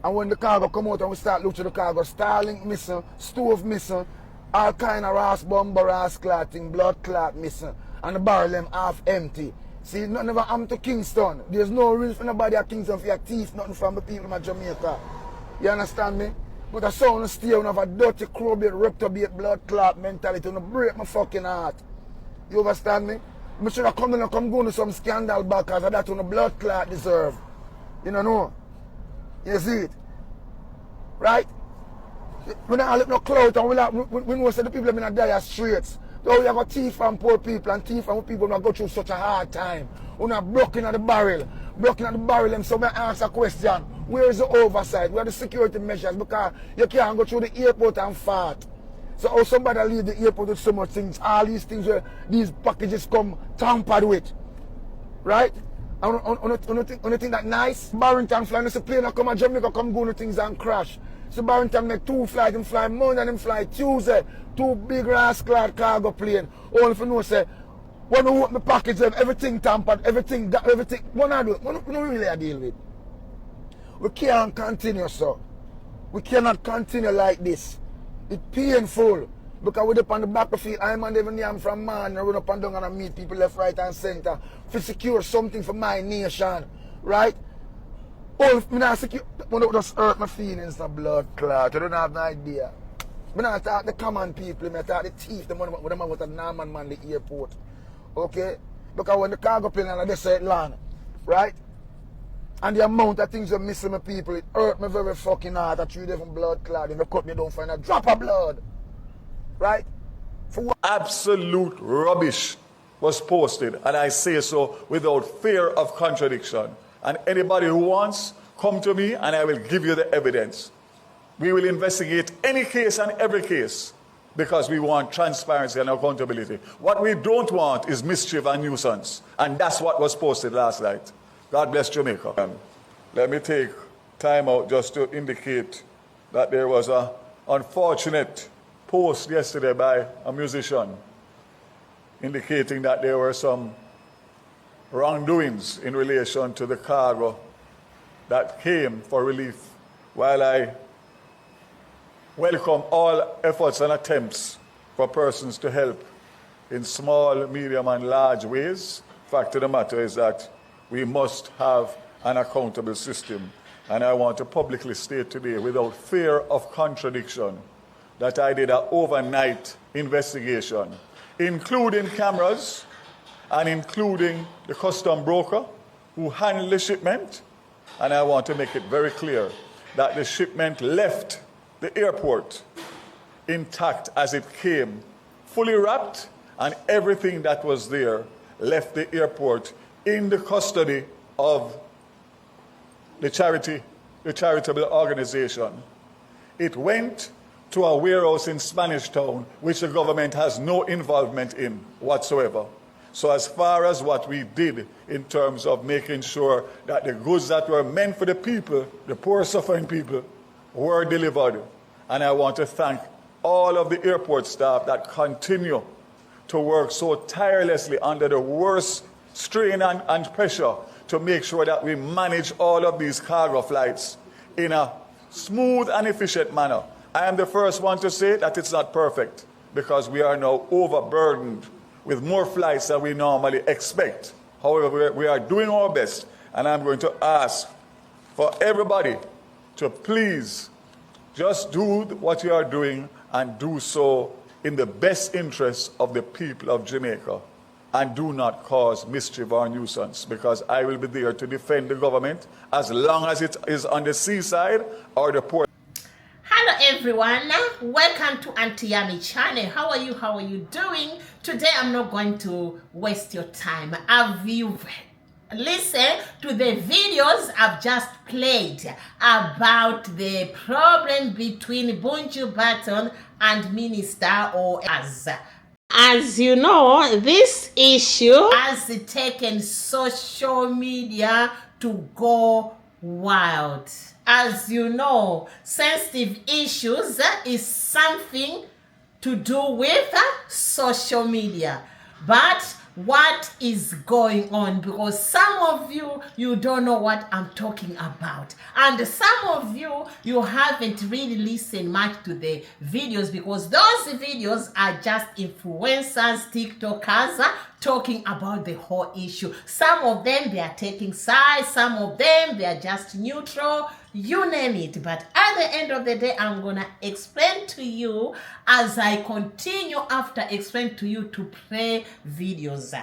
And when the cargo come out and we start looking at the cargo, Starlink missing, stove missing, all kind of ras bomber, ras clotting, blood clot missing, and the barrel them half empty. See, nothing ever happened to Kingston. There's no reason for nobody at Kingston for your thief, nothing from the people of Jamaica. You understand me? But I saw on stay on have a dirty, crowbait, reprobate, blood clot mentality, to break my fucking heart. You understand me? I should have come down and come go to some scandal back because that's what the blood clot deserve. You know? You see it? Right? We don't have no clout and we know that the people have been dire streets. So we have got thief and poor people and thief and people who go through such a hard time. Who are broken at the barrel. Broken at the barrel, them so I ask a question. Where is the oversight? Where are the security measures? Because you can't go through the airport and fart. So how somebody leave the airport with so much things, all these things where these packages come tampered with. Right? And you think that nice? Barrington flying, this plane come to Jamaica, come go to things and crash. So Barrington make 2 flights, him fly Monday and him fly Tuesday. 2 big rascal cargo plane. All if you know say, when we open the package, everything tampered, everything, what I do, what do really deal with? We can't continue, so. We cannot continue like this. It's painful. Because we're up on the battlefield, I'm and even I'm from man, I run up and down and I meet people left, right and center to secure something for my nation. Right? All if me not secure, when it just hurt my feelings, the blood clot. I don't have no idea. I don't talk the common people, I talk the thief, the money with them with the Norman man, the airport. Okay? Because when the cargo plane and they say it land, right? And the amount of things that missing my people, it hurt me very fucking hard. I treat them blood clot. If they cut me, don't find a drop of blood. Right? For what? Absolute rubbish was posted, and I say so without fear of contradiction. And anybody who wants, come to me and I will give you the evidence. We will investigate any case and every case because we want transparency and accountability. What we don't want is mischief and nuisance, and that's what was posted last night. God bless Jamaica. Let me take time out just to indicate that there was an unfortunate post yesterday by a musician indicating that there were some wrongdoings in relation to the cargo that came for relief. While I welcome all efforts and attempts for persons to help in small, medium, and large ways, the fact of the matter is that we must have an accountable system. And I want to publicly state today, without fear of contradiction, that I did an overnight investigation, including cameras and including the custom broker who handled the shipment. And I want to make it very clear that the shipment left the airport intact as it came, fully wrapped, and everything that was there left the airport in the custody of the charitable organization. It went to a warehouse in Spanish Town, which the government has no involvement in whatsoever. So as far as what we did in terms of making sure that the goods that were meant for the people, the poor suffering people, were delivered. And I want to thank all of the airport staff that continue to work so tirelessly under the worst strain and pressure to make sure that we manage all of these cargo flights in a smooth and efficient manner. I am the first one to say that it's not perfect because we are now overburdened with more flights than we normally expect. However, we are doing our best, and I'm going to ask for everybody to please just do what you are doing and do so in the best interest of the people of Jamaica. And do not cause mischief or nuisance, because I will be there to defend the government as long as it is on the seaside or the port. Hello everyone, welcome to Auntie Yami channel. How are you doing? Today I'm not going to waste your time. Have you listened to the videos I've just played about the problem between Buju Banton and Minister or as you know, this issue has taken social media to go wild. As you know, sensitive issues is something to do with social media. But what is going on, because some of you don't know what I'm talking about, and some of you haven't really listened much to the videos, because those videos are just influencers, TikTokers talking about the whole issue. Some of them they are taking sides, some of them they are just neutral, you name it. But at the end of the day, I'm gonna explain to you as I continue after explaining to you to play videos.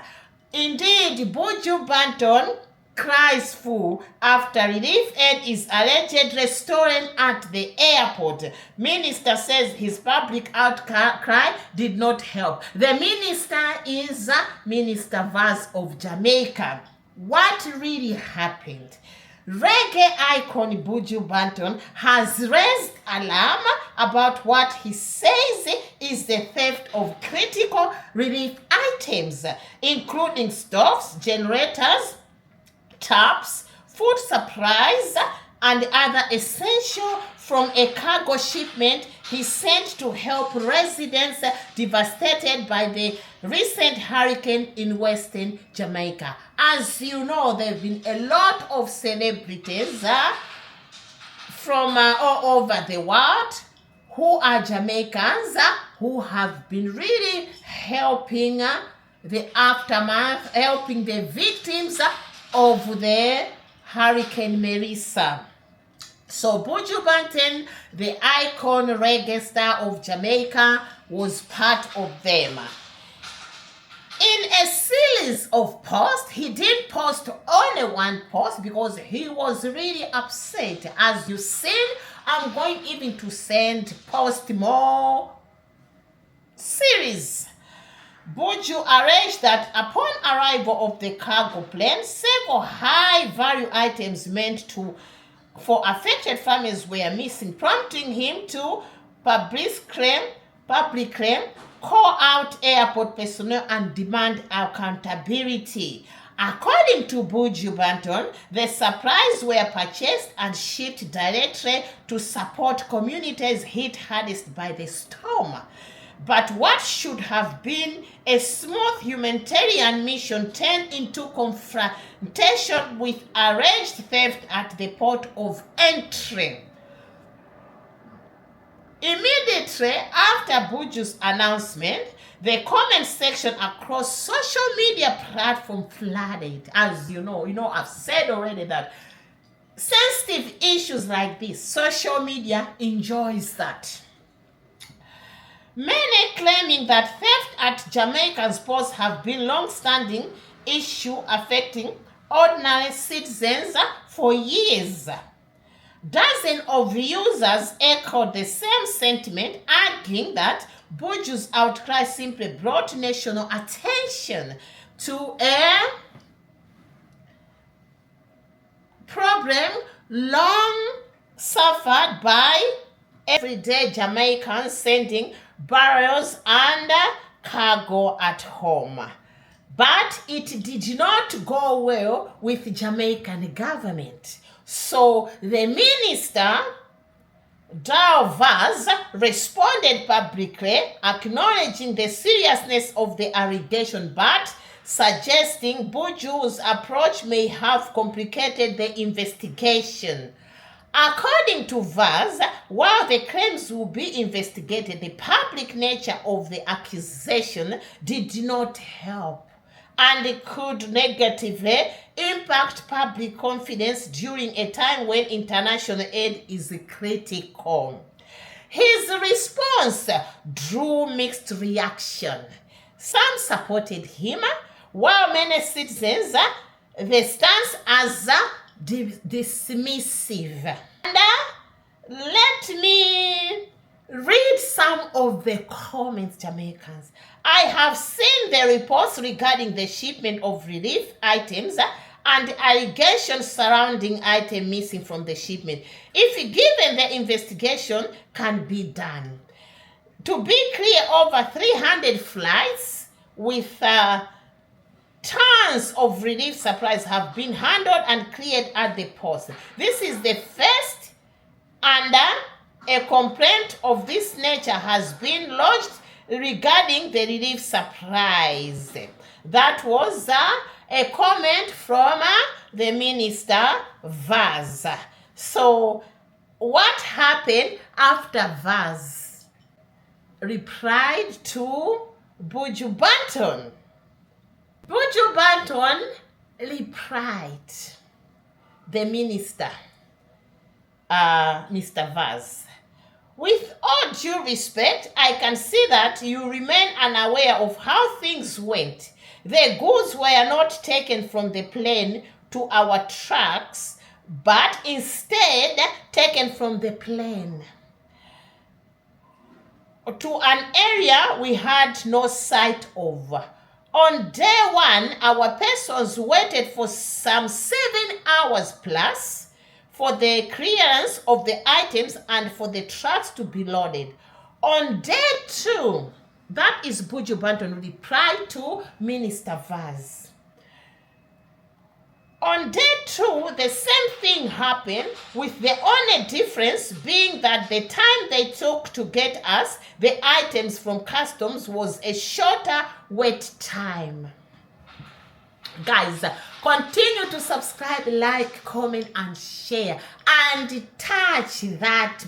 Indeed, Buju Banton cries fool after relief aid is allegedly stolen at the airport. Minister says his public outcry did not help. The minister is Minister Vaz of Jamaica. What really happened? Reggae icon Buju Banton has raised alarm about what he says is the theft of critical relief items, including stoves, generators, taps, food supplies, and other essential from a cargo shipment he sent to help residents devastated by the recent hurricane in western Jamaica. As you know, there have been a lot of celebrities from all over the world who are Jamaicans who have been really helping the aftermath, helping the victims of the Hurricane Melissa. So Buju Banton, the icon reggae star of Jamaica, was part of them. In a series of posts, he didn't post only one post because he was really upset. As you see, I'm going even to post more series. Buju arranged that upon arrival of the cargo plane, several high-value items meant for affected families were missing, prompting him to publicly claim, call out airport personnel and demand accountability. According to Buju Banton, the supplies were purchased and shipped directly to support communities hit hardest by the storm. But what should have been a smooth humanitarian mission turned into confrontation with alleged theft at the port of entry. Immediately after Buju's announcement, the comment section across social media platforms flooded. As you know, I've said already that sensitive issues like this, social media enjoys that. Many claiming that theft at Jamaican ports have been long-standing issue affecting ordinary citizens for years. Dozens of users echoed the same sentiment, arguing that Buju's outcry simply brought national attention to a problem long suffered by everyday Jamaicans sending barrels and cargo at home. But it did not go well with the Jamaican government. So the minister, Vaz, responded publicly, acknowledging the seriousness of the allegation, but suggesting Buju's approach may have complicated the investigation. According to Vaz, while the claims will be investigated, the public nature of the accusation did not help and could negatively impact public confidence during a time when international aid is critical. His response drew mixed reaction. Some supported him, while many citizens the stance as dismissive. And let me read some of the comments, Jamaicans. I have seen the reports regarding the shipment of relief items and allegations surrounding items missing from the shipment. If given the investigation can be done. To be clear, over 300 flights with tons of relief supplies have been handled and cleared at the post. This is the first, and a complaint of this nature has been lodged regarding the relief supplies. That was a comment from the minister Vaz. So what happened after Vaz replied to Buju Banton? Buju Banton replied the minister, Mr. Vaz, with all due respect, I can see that you remain unaware of how things went. The goods were not taken from the plane to our trucks, but instead taken from the plane to an area we had no sight of. On day one, our persons waited for some 7 hours plus for the clearance of the items and for the trucks to be loaded. On day two, that is Buju Banton replied to Minister Vaz. On day two, the same thing happened, with the only difference being that the time they took to get us the items from customs was a shorter wait time. Guys, continue to subscribe, like, comment, and share, and touch that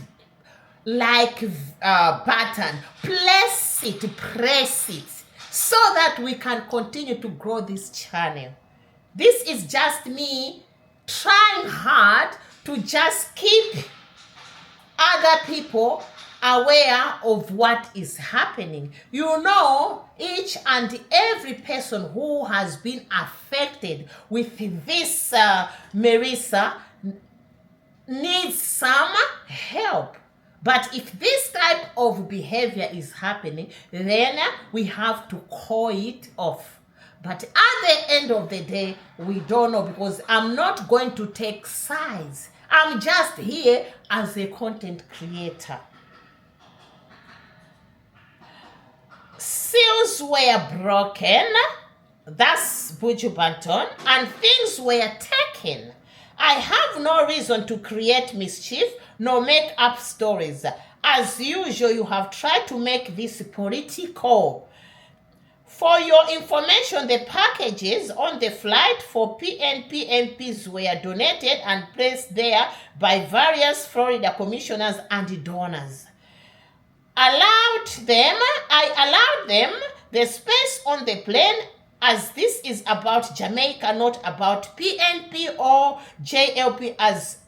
like button. Press it, so that we can continue to grow this channel. This is just me trying hard to just keep other people aware of what is happening. You know, each and every person who has been affected with this Marisa needs some help. But if this type of behavior is happening, then we have to call it off. But at the end of the day, we don't know, because I'm not going to take sides. I'm just here as a content creator. Seals were broken, that's Buju Banton, and things were taken. I have no reason to create mischief nor make up stories. As usual, you have tried to make this political. For your information, the packages on the flight for PNP MPs were donated and placed there by various Florida commissioners and donors. I allowed them the space on the plane, as this is about Jamaica, not about PNP or JLP, as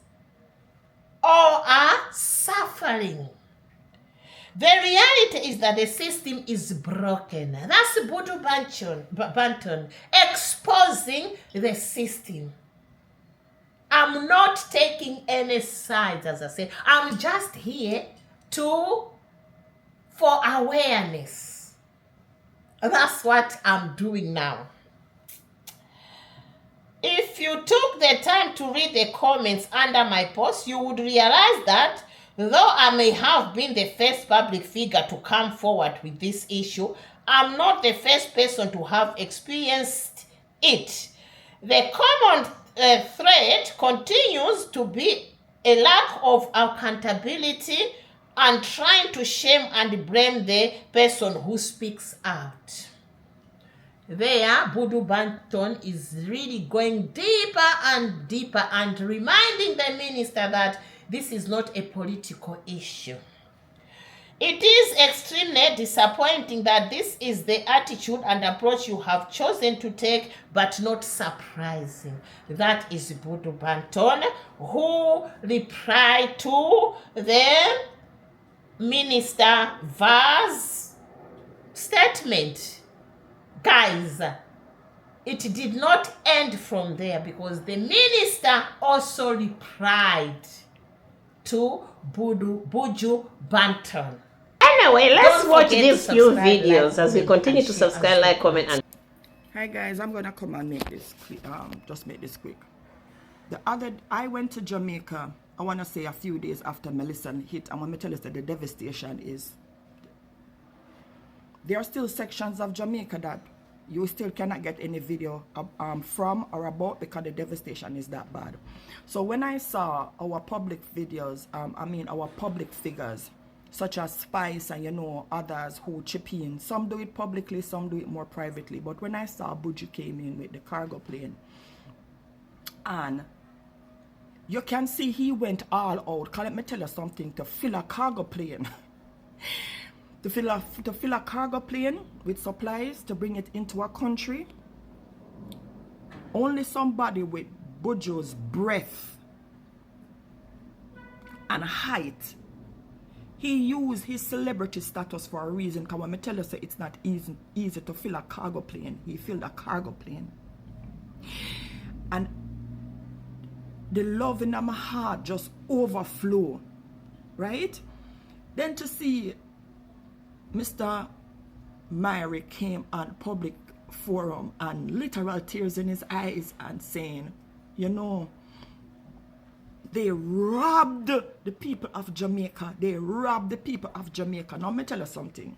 all are suffering. The reality is that the system is broken. That's Buju Banton exposing the system. I'm not taking any sides, as I said. I'm just here for awareness. That's what I'm doing now. If you took the time to read the comments under my post, you would realize that though I may have been the first public figure to come forward with this issue, I'm not the first person to have experienced it. The common thread continues to be a lack of accountability and trying to shame and blame the person who speaks out. There, Buju Banton is really going deeper and deeper and reminding the minister that this is not a political issue. It is extremely disappointing that this is the attitude and approach you have chosen to take, but not surprising. That is Buju Banton, who replied to the Minister Vaz statement. Guys, it did not end from there, because the minister also replied to Buju Banton. Anyway, let's watch these few videos as we continue to subscribe, like, comment, and... Hi guys, I'm gonna come and make this quick, just make this quick. I went to Jamaica, I wanna say a few days after Melissa hit, and when me tell you that the devastation is, there are still sections of Jamaica that you still cannot get any video from or about, because the devastation is that bad. So when I saw our public videos, our public figures such as Spice and, you know, others who chip in. Some do it publicly, some do it more privately. But when I saw Buju came in with the cargo plane, and you can see he went all out. Let me tell you something, to fill a cargo plane. to fill a cargo plane with supplies to bring it into a country. Only somebody with Buju's breadth and height. He used his celebrity status for a reason. Because when I tell you, so it's not easy to fill a cargo plane. He filled a cargo plane. And the love in my heart just overflow. Right? Then to see Mr. Myrie came on public forum and literal tears in his eyes and saying, you know, they robbed the people of Jamaica. They robbed the people of Jamaica. Now, let me tell you something.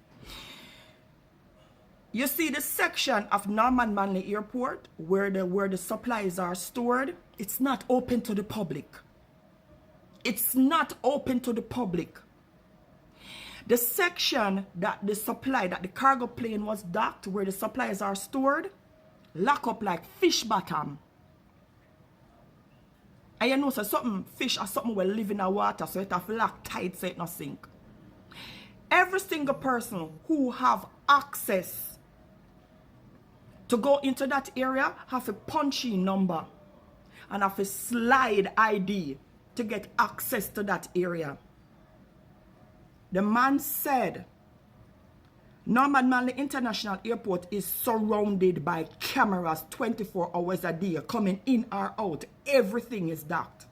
You see the section of Norman Manley Airport where the supplies are stored, it's not open to the public. It's not open to the public. The section that the cargo plane was docked, where the supplies are stored, lock up like fish bottom. And you know, so something fish or something will live in the water, so it have lock tight so it not sink. Every single person who have access to go into that area have a punchy number and have a slide ID to get access to that area. The man said, Norman Manley International Airport is surrounded by cameras 24 hours a day, coming in or out. Everything is docked.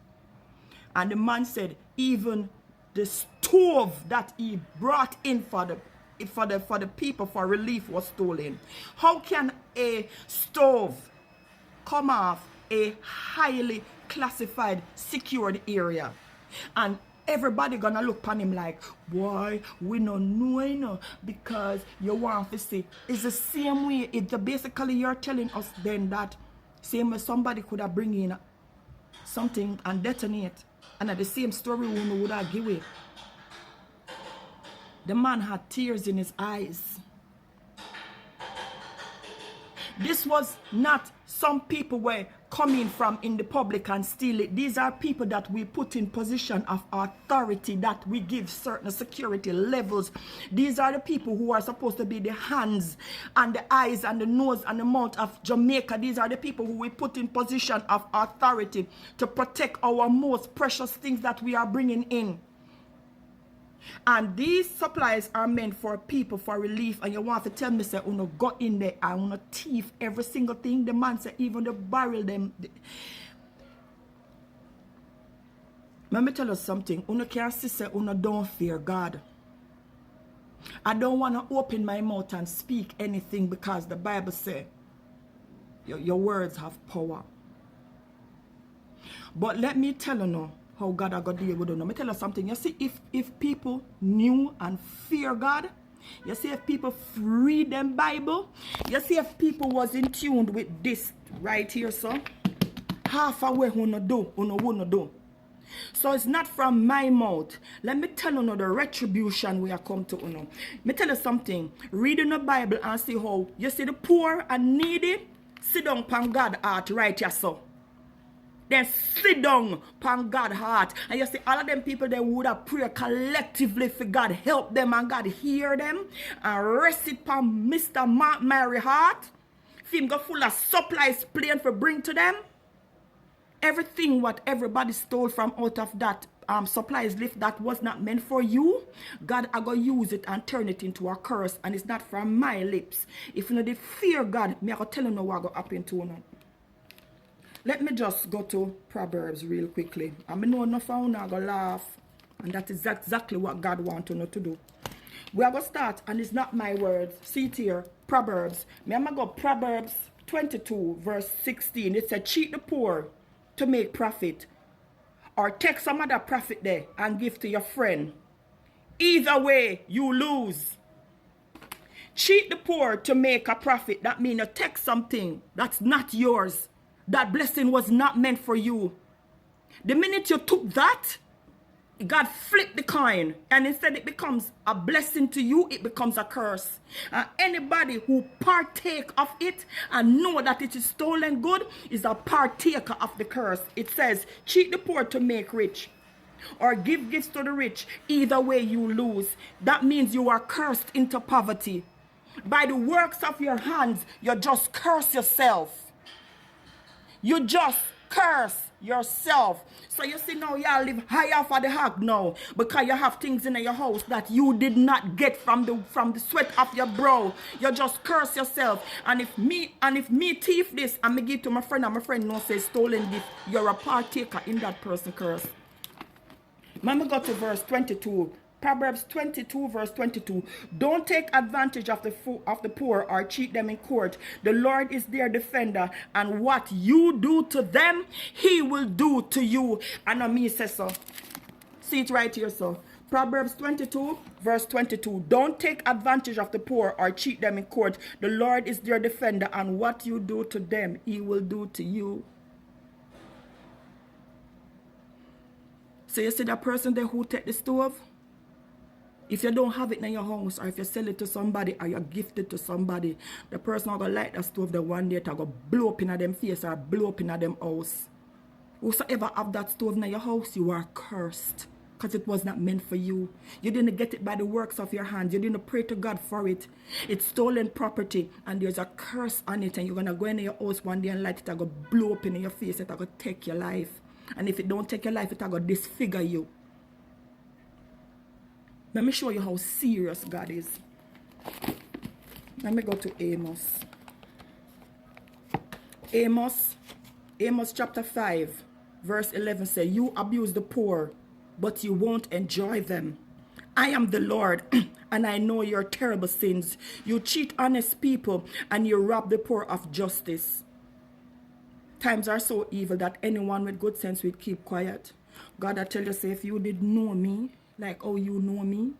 And the man said, even the stove that he brought in for the people for relief was stolen. How can a stove come off a highly classified, secured area? And everybody gonna look upon him like, boy, we don't know, you know, because you want to see. It's the same way. Basically, you're telling us then that same way somebody could have bring in something and detonate, and at the same story we would have give it. The man had tears in his eyes. This was not some people were coming from in the public and steal it. These are people that we put in position of authority, that we give certain security levels. These are the people who are supposed to be the hands and the eyes and the nose and the mouth of Jamaica. These are the people who we put in position of authority to protect our most precious things that we are bringing in. And these supplies are meant for people for relief, and you want to tell me, say, uno go in there and uno thief every single thing. The man said, even the barrel them. Let me tell you something. Uno can't say, uno don't fear God. I don't want to open my mouth and speak anything because the Bible says your words have power. But let me tell you now, how God are going to deal with them. Let me tell you something. You see, if people knew and fear God, you see, if people read them Bible, you see, if people was in tune with this right here, so half away who do. So it's not from my mouth. Let me tell you the retribution we are come to. Let me tell you something. Read in the Bible and see how you see the poor and needy sit down upon God's heart right here, so. Then sit down upon God's heart. And you see, all of them people, they would have prayed collectively for God help them and God hear them and rest it upon Mr. Myrie heart. If him go full of supplies plane for bring to them. Everything what everybody stole from out of that supplies lift that was not meant for you, God I go use it and turn it into a curse, and it's not from my lips. If you know did fear God, me I go tell you know what go happen to you. Let me just go to Proverbs real quickly. I know enough of you are going to laugh. And that is exactly what God wants you to do. We are going to start, and it's not my words. See it here, Proverbs. I'm going to go Proverbs 22, verse 16. It said, cheat the poor to make profit. Or take some other profit there and give to your friend. Either way, you lose. Cheat the poor to make a profit. That means you take something that's not yours. That blessing was not meant for you. The minute you took that, God flipped the coin, and instead it becomes a blessing to you, it becomes a curse. And anybody who partake of it and know that it is stolen good is a partaker of the curse. It says, cheat the poor to make rich, or give gifts to the rich. Either way you lose. That means you are cursed into poverty. By the works of your hands, you just curse yourself. You just curse yourself. So you see now y'all live higher for the hog now, because you have things in your house that you did not get from the sweat of your brow. You just curse yourself. And if me thief this and me give to my friend, and my friend no say stolen gift, you're a partaker in that person curse. Mama go to verse 22. Proverbs 22 verse 22. Don't take advantage of the poor or cheat them in court. The Lord is their defender, and what you do to them, he will do to you. And me says so. See it right here, so. Proverbs 22 verse 22. Don't take advantage of the poor or cheat them in court. The Lord is their defender, and what you do to them, he will do to you. So you see that person there who take the stove? If you don't have it in your house, or if you sell it to somebody, or you gift it to somebody, the person will go light that stove the one day to go blow up in them face or blow up in them house. Whosoever have that stove in your house, you are cursed, because it was not meant for you. You didn't get it by the works of your hands. You didn't pray to God for it. It's stolen property, and there's a curse on it, and you're going to go in your house one day and light it and go blow up in your face. It's going to take your life. And if it don't take your life, it's going to disfigure you. Let me show you how serious God is. Let me go to Amos. Amos chapter 5, verse 11 says, you abuse the poor, but you won't enjoy them. I am the Lord, and I know your terrible sins. You cheat honest people, and you rob the poor of justice. Times are so evil that anyone with good sense will keep quiet. God, I tell you, say, if you did know me, like how you know me,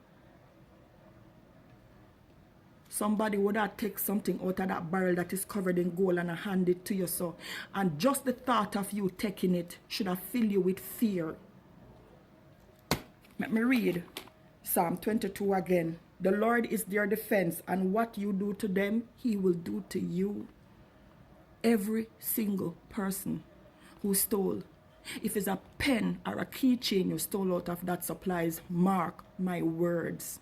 somebody would have taken something out of that barrel that is covered in gold and hand it to you. So, and just the thought of you taking it should have filled you with fear. Let me read Psalm 22 again. The Lord is their defense, and what you do to them, he will do to you. Every single person who stole, if it's a pen or a keychain you stole out of that supplies, mark my words,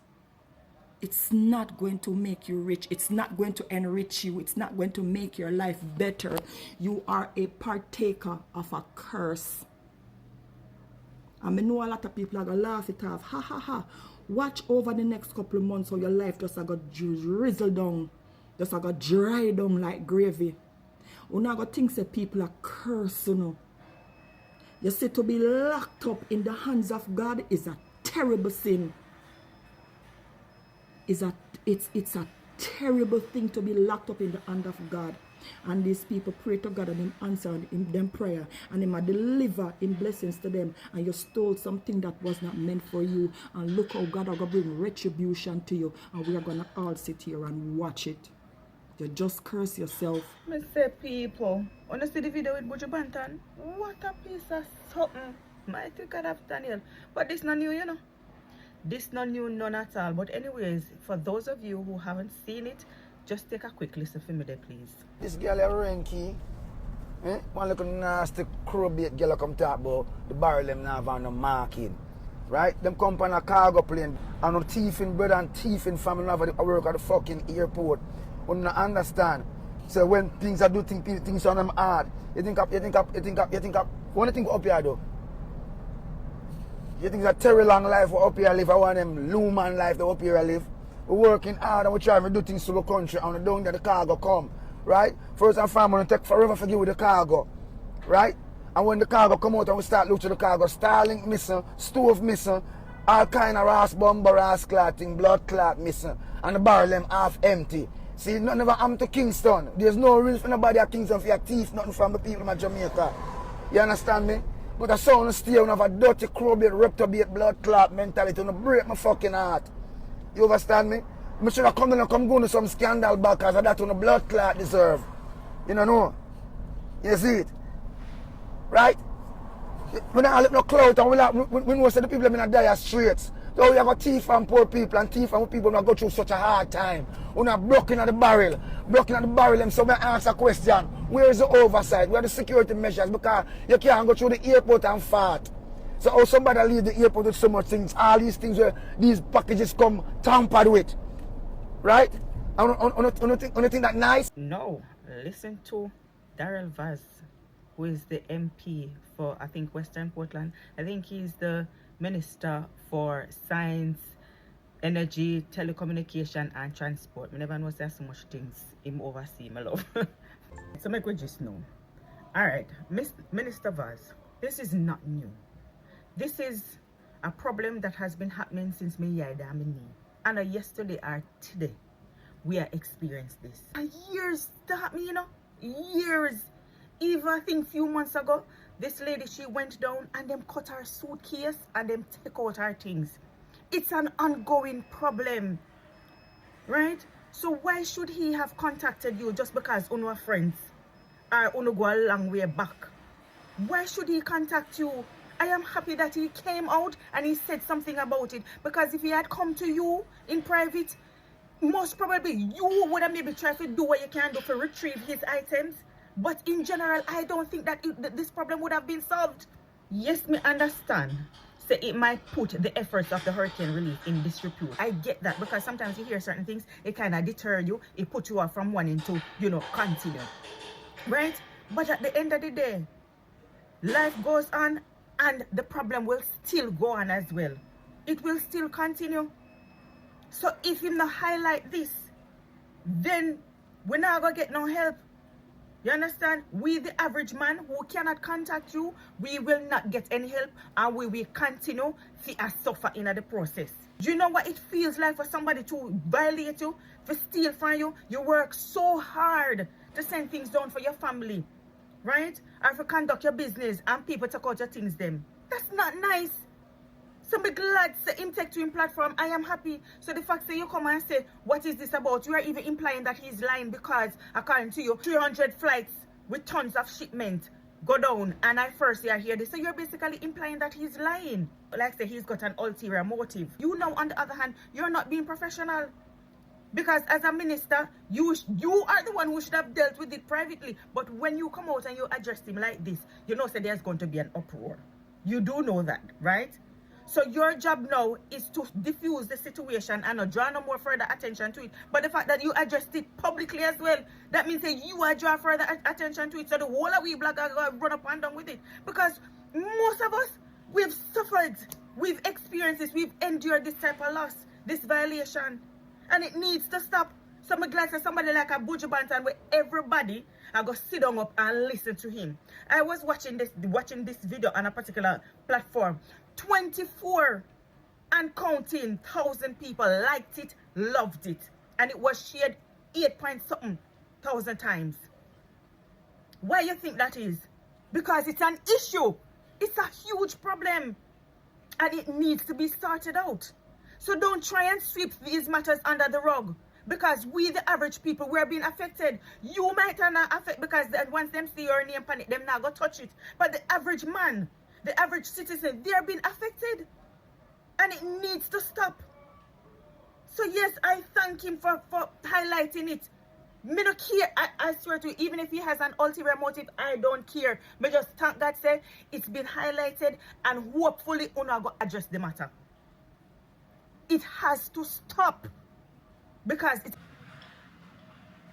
it's not going to make you rich. It's not going to enrich you. It's not going to make your life better. You are a partaker of a curse. And I know a lot of people are going to laugh it off. Ha ha ha. Watch over the next couple of months how your life just going to drizzle down. Just going to dry down like gravy. You're not going to think that people are cursed, you know. You see, to be locked up in the hands of God is a terrible sin. It's a terrible thing to be locked up in the hand of God. And these people pray to God and him answer in them prayer. And him deliver in blessings to them. And you stole something that was not meant for you. And look how God are going to bring retribution to you. And we are going to all sit here and watch it. You just curse yourself. Me say people, when you see the video with Buju Banton, what a piece of something. Mighty God of Daniel. But this not new, you know. This not new, none at all. But anyways, for those of you who haven't seen it, just take a quick listen for me there, please. This girl a ranky. One little nasty crowbait girl come talk about the barrel them now have on the market. Right? Them come on a cargo plane and no thieving brother and thieving family have to work at the fucking airport. You don't understand. So when things are do things on them hard, you think up. What do you think up here though? You think it's a terrible long life we up here live? I want them Luman life they up here live. We're working hard and we're trying to do things to the country and down there the cargo come. Right? First and foremost, it take forever to give with the cargo. Right? And when the cargo come out and we start looking at the cargo, Starlink missing, stove missing, all kind of ras bomber, ras clotting, blood clot missing, and the barrel them half empty. See, nothing never happened to Kingston. There's no real for nobody at Kingston for your thief, nothing from the people of Jamaica. You understand me? But the sound stay on have a dirty, crowbait, reptobate, blood clot mentality to break my fucking heart. You understand me? I should have come in and come go to some scandal back because of that on the blood clot deserve. You know? You see it? Right? We don't look no clout and we know that the people in the dire straits. So we have a thief and poor people and thief and people who go through such a hard time. We're not broken at the barrel. Broken at the barrel, and so we answer a question. Where is the oversight? Where are the security measures? Because you can't go through the airport and fart. So how somebody leave the airport with so much things, all these things where these packages come tampered with. Right? On think that nice? No, listen to Daryl Vaz, who is the MP for, I think, Western Portland. I think he's the Minister for Science, Energy, Telecommunication and Transport. I never know there's so much things him oversee, my love. So make we just know. Alright, Minister Vaz, this is not new. This is a problem that has been happening since me yada me knee. And yesterday or today, we are experienced this. And years that me, you know, years. Even I think few months ago, this lady, she went down and them cut her suitcase and them take out her things. It's an ongoing problem, right? So why should he have contacted you just because you are friends or you go a long way back? Why should he contact you? I am happy that he came out and he said something about it, because if he had come to you in private, most probably you would have maybe tried to do what you can do to retrieve his items. But in general, I don't think that this problem would have been solved. Yes, me understand. So it might put the efforts of the hurricane relief in disrepute. I get that, because sometimes you hear certain things, it kind of deter you. It puts you off from wanting to, you know, continue. Right? But at the end of the day, life goes on and the problem will still go on as well. It will still continue. So if you not highlight this, then we're not going to get no help. You understand? We, the average man who cannot contact you, we will not get any help, and we will continue to suffer in the process. Do you know what it feels like for somebody to violate you, to steal from you? You work so hard to send things down for your family, right? Or to conduct your business and people take out your things them. That's not nice. So be glad to him take to him platform. I am happy. So the fact that you come and say, what is this about? You are even implying that he's lying, because according to you, 300 flights with tons of shipment go down, and I first hear this. So you're basically implying that he's lying. Like say he's got an ulterior motive. You know, on the other hand, you're not being professional. Because as a minister, you are the one who should have dealt with it privately. But when you come out and you address him like this, you know, say there's going to be an uproar. You do know that, right? So your job now is to diffuse the situation and not draw no more further attention to it. But the fact that you addressed it publicly as well, that means that you are draw further attention to it. So the whole of we black are going to run up and down with it. Because most of us, we've suffered, we've experienced this, we've endured this type of loss, this violation. And it needs to stop. So I'm glad for somebody like a Buju Banton, where everybody I go sit down up and listen to him. I was watching this video on a particular platform. 24 and counting thousand people liked it, loved it, and it was shared 8-point-something thousand times. Why you think that is? Because it's an issue. It's a huge problem, and it needs to be sorted out. So don't try and sweep these matters under the rug, because we, the average people, we're being affected. You might not affect, because once them see your name on it, them not gonna touch it. But the average man, the average citizen, they're being affected, and it needs to stop. So yes, I thank him for highlighting it. Me no care. I swear to you, even if he has an ulterior motive, I don't care. Me just thank God say it's been highlighted, and hopefully una go address the matter. It has to stop, because it's...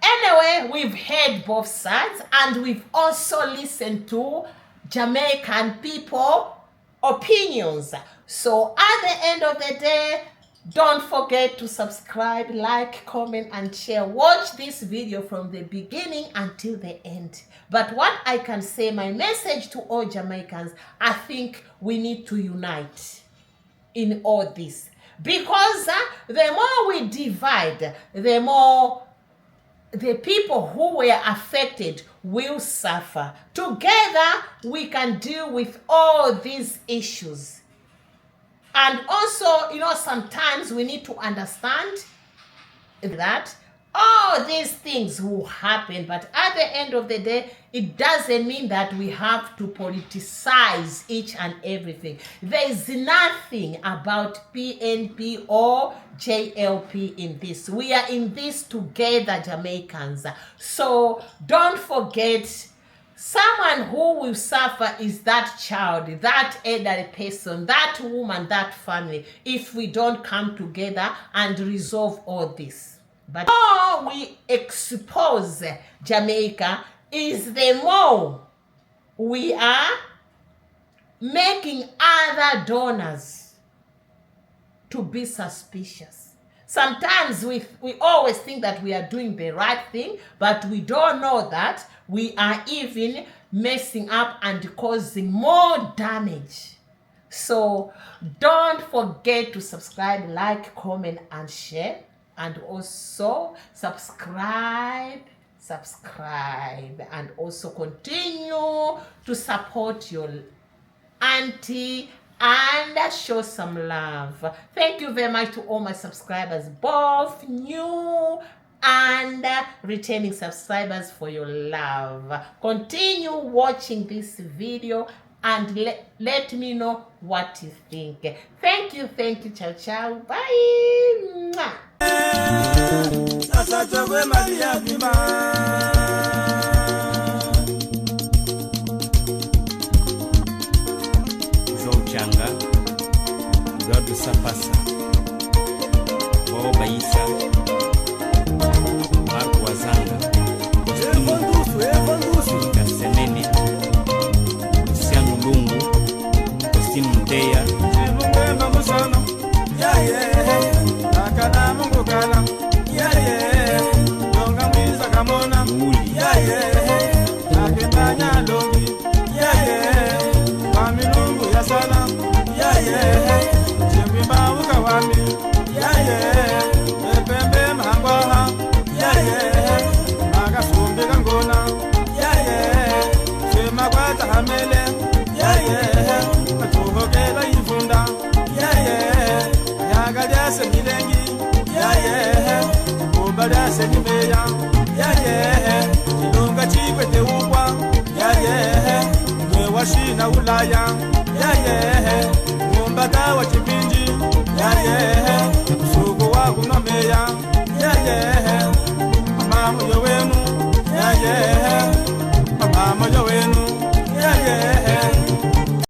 Anyway, we've heard both sides, and we've also listened to Jamaican people opinions. So at the end of the day, don't forget to subscribe, like, comment and share. Watch this video from the beginning until the end. But what I can say, my message to all Jamaicans, I think we need to unite in all this, because the more we divide, the more the people who were affected will suffer. Together, we can deal with all these issues. And also, you know, sometimes we need to understand that All these things will happen, but at the end of the day, it doesn't mean that we have to politicize each and everything. There is nothing about PNP or JLP in this. We are in this together, Jamaicans. So don't forget, someone who will suffer is that child, that elderly person, that woman, that family, if we don't come together and resolve all this. But the more we expose Jamaica is the more we are making other donors to be suspicious. Sometimes we always think that we are doing the right thing, but we don't know that we are even messing up and causing more damage. So don't forget to subscribe, like, comment, and share. And also subscribe, and also continue to support your auntie and show some love. Thank you very much to all my subscribers, both new and returning subscribers, for your love. Continue watching this video and let me know what you think. Thank you, ciao, ciao, bye. Mwah. Changa, God Sapasa, Boba Isa, Marco Wazanga, Kasemene, Sianu Lungu, Christine Muteya, Ilunga chikwete uwa, washina ulaya.